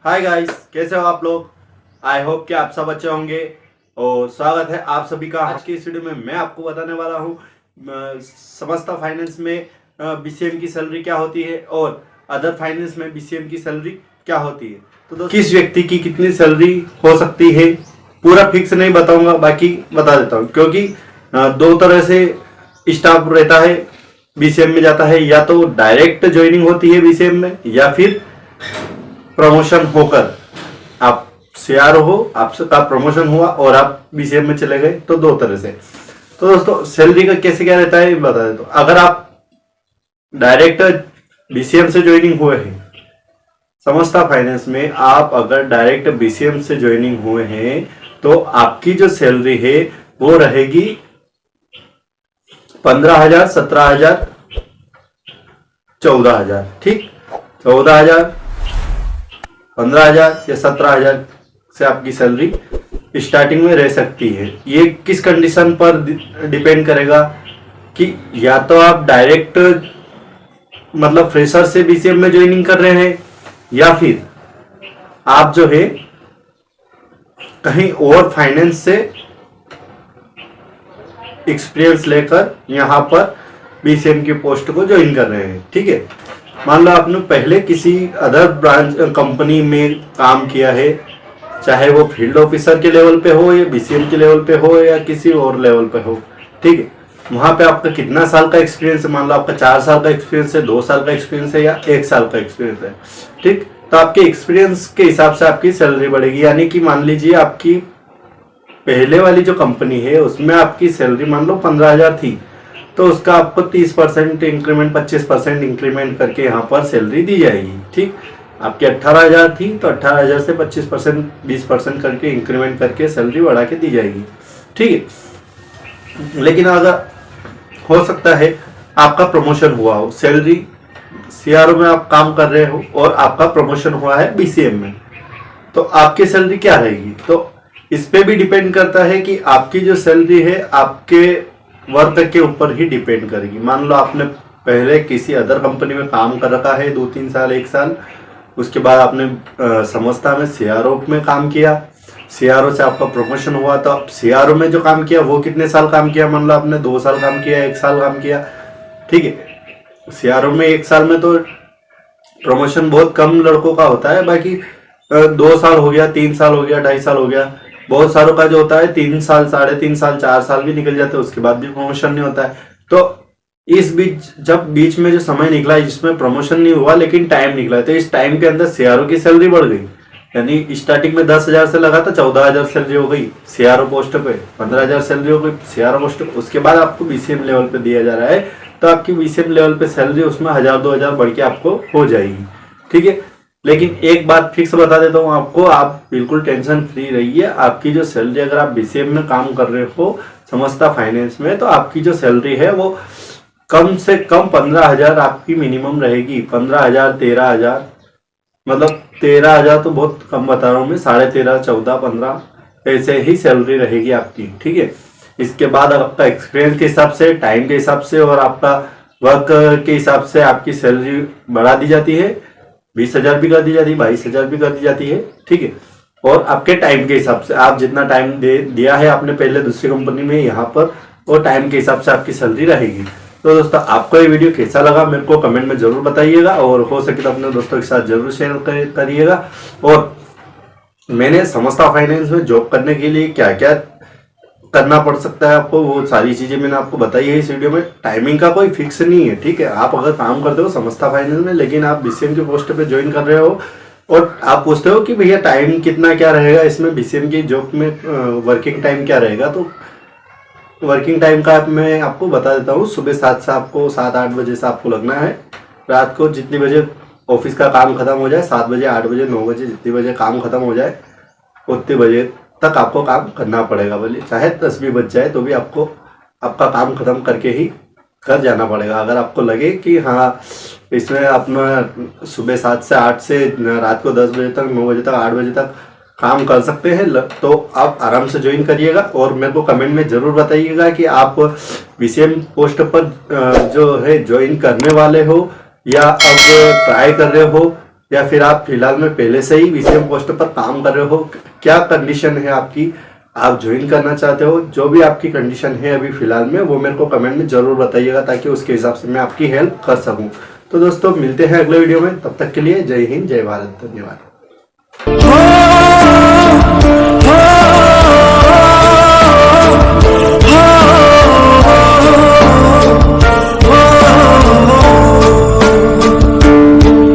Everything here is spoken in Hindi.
हाय गाइस, कैसे हो आप लोग। आई होप कि आप सब अच्छे होंगे और स्वागत है आप सभी का आज की इस वीडियो में। मैं आपको बताने वाला हूँ समस्ता फाइनेंस में बीसीएम की सैलरी क्या होती है और अदर फाइनेंस में बीसीएम की सैलरी क्या होती है। तो दोस्तों, किस व्यक्ति की कितनी सैलरी हो सकती है पूरा फिक्स नहीं बताऊंगा, बाकी बता देता हूँ। क्योंकि दो तरह से स्टाफ रहता है बीसीएम में जाता है, या तो डायरेक्ट ज्वाइनिंग होती है बीसीएम में, या फिर प्रमोशन होकर आप सीआरओ हो, आपका प्रमोशन हुआ और आप बीसीएम में चले गए। तो दो तरह से। तो दोस्तों, सैलरी का कैसे क्या रहता है बता देता हूं। अगर आप डायरेक्ट बीसीएम से ज्वाइनिंग हुए हैं, समस्ता फाइनेंस में आप अगर डायरेक्ट बीसीएम से ज्वाइनिंग हुए हैं तो आपकी जो सैलरी है वो रहेगी 15,000, 17,000, 14,000। ठीक, 14,000, 15,000 या 17,000 से आपकी सैलरी स्टार्टिंग में रह सकती है। ये किस कंडीशन पर डिपेंड करेगा कि या तो आप डायरेक्ट मतलब फ्रेशर से बीसीएम में ज्वाइनिंग कर रहे हैं, या फिर आप जो है कहीं और फाइनेंस से एक्सपीरियंस लेकर यहाँ पर बीसीएम की पोस्ट को ज्वाइन कर रहे हैं। ठीक है, मान लो आपने पहले किसी अदर ब्रांच कंपनी में काम किया है, चाहे वो फील्ड ऑफिसर के लेवल पे हो या बीसीएम के लेवल पे हो या किसी और लेवल पे हो। ठीक है, वहां पे आपका कितना साल का एक्सपीरियंस है, मान लो आपका 4 साल का एक्सपीरियंस है, 2 साल का एक्सपीरियंस है या 1 साल का एक्सपीरियंस है। ठीक, तो आपके एक्सपीरियंस के हिसाब से आपकी सैलरी बढ़ेगी। यानी कि मान लीजिए आपकी पहले वाली जो कंपनी है उसमें आपकी सैलरी मान लो 15,000 थी, तो उसका आपको 30% इंक्रीमेंट, 25% इंक्रीमेंट करके यहाँ पर सैलरी दी जाएगी। ठीक, आपकी 18,000 थी तो 18,000 से 25%, 20% करके इंक्रीमेंट करके सैलरी बढ़ा के दी जाएगी। ठीक है, लेकिन अगर हो सकता है आपका प्रमोशन हुआ हो, सैलरी सीआरओ में आप काम कर रहे हो और आपका प्रमोशन हुआ है बीसीएम में, तो आपकी सैलरी क्या रहेगी। तो इस पे भी डिपेंड करता है कि आपकी जो सैलरी है आपके वर्क के ऊपर ही डिपेंड करेगी। मान लो आपने पहले किसी अदर कंपनी में काम कर रखा है 2-3 साल, 1 साल, उसके बाद आपने समस्ता में सीआरओ में काम किया, सीआरओ से आपका प्रमोशन हुआ, तो आप सीआरओ में जो काम किया वो कितने साल काम किया, मान लो आपने 2 साल काम किया, 1 साल काम किया। ठीक है, सीआरओ में 1 साल में तो प्रमोशन बहुत कम लड़कों का होता है, बाकी 2 साल हो गया, 3 साल हो गया, 2.5 साल हो गया। बहुत सारों का जो होता है 3 साल, 3.5 साल, 4 साल भी निकल जाते हैं, उसके बाद भी प्रमोशन नहीं होता है। तो इस बीच, जब बीच में जो समय निकला है जिसमें प्रमोशन नहीं हुआ लेकिन टाइम निकला है, तो इस टाइम के अंदर सीआरओ की सैलरी बढ़ गई। यानी स्टार्टिंग में 10,000 से लगा था, 14,000 सैलरी हो गई सीआरओ पोस्ट पे, 15,000 सैलरी हो गई सीआरओ पोस्ट पे। उसके बाद आपको बीसीएम लेवल पे दिया जा रहा है, तो आपकी बीसीएम लेवल पे सैलरी उसमें 1,000-2,000 बढ़ के आपको हो जाएगी। ठीक है, लेकिन एक बात फिक्स बता देता हूँ आपको, आप बिल्कुल टेंशन फ्री रहिए। आपकी जो सैलरी, अगर आप बीसीएम में काम कर रहे हो समस्ता फाइनेंस में, तो आपकी जो सैलरी है वो कम से कम 15,000 आपकी मिनिमम रहेगी। 15,000, 13,000, मतलब 13,000 तो बहुत कम बता रहा हूँ मैं, 13.5, 14, 15 ऐसे ही सैलरी रहेगी आपकी। ठीक है, इसके बाद आपका एक्सपीरियंस के हिसाब से, टाइम के हिसाब से और आपका वर्क के हिसाब से आपकी सैलरी बढ़ा दी जाती है। 20,000 भी कर दी जाती है, 22,000 भी कर दी जाती है। ठीक है, और आपके टाइम के हिसाब से, आप जितना टाइम दिया है आपने पहले दूसरी कंपनी में, यहाँ पर वो टाइम के हिसाब से आपकी सैलरी रहेगी। तो दोस्तों, आपको ये वीडियो कैसा लगा मेरे को कमेंट में जरूर बताइएगा, और हो सके तो अपने दोस्तों के साथ जरूर शेयर करिएगा। और मैंने समस्ता फाइनेंस में जॉब करने के लिए क्या क्या करना पड़ सकता है आपको, वो सारी चीजें मैंने आपको बताई है इस वीडियो में। टाइमिंग का कोई फिक्स नहीं है। ठीक है, आप अगर काम करते हो समस्ता फाइनेंस में, लेकिन आप बीसीएम की पोस्ट पे ज्वाइन कर रहे हो और आप पूछते हो कि भैया टाइम कितना क्या रहेगा इसमें, बीसीएम की जॉब में वर्किंग टाइम क्या रहेगा, तो वर्किंग टाइम का मैं आपको बता देता हूँ। सुबह 7 से आपको 7-8 बजे से आपको लगना है, रात को जितनी बजे ऑफिस का काम खत्म हो जाए, 7 बजे, 8 बजे, 9 बजे, जितनी बजे काम खत्म हो जाए उतने बजे तक आपको काम करना पड़ेगा। बोलिए चाहे 10 भी बज जाए तो भी आपको आपका काम खत्म करके ही घर जाना पड़ेगा। अगर आपको लगे कि हाँ इसमें अपना सुबह 7 से 8 से रात को 10 बजे तक, 9 बजे तक, 8 बजे तक काम कर सकते हैं, तो आप आराम से ज्वाइन करिएगा। और मेरे को कमेंट में ज़रूर बताइएगा कि आप बीसीएम पोस्ट पर जो है ज्वाइन करने वाले हो या अब ट्राई कर रहे हो या फिर आप फिलहाल में पहले से ही बीसीएम पोस्ट पर काम कर रहे हो, क्या कंडीशन है आपकी, आप ज्वाइन करना चाहते हो, जो भी आपकी कंडीशन है अभी फिलहाल में वो मेरे को कमेंट में जरूर बताइएगा ताकि उसके हिसाब से मैं आपकी हेल्प कर सकूं। तो दोस्तों मिलते हैं अगले वीडियो में, तब तक के लिए जय हिंद जय भारत, धन्यवाद।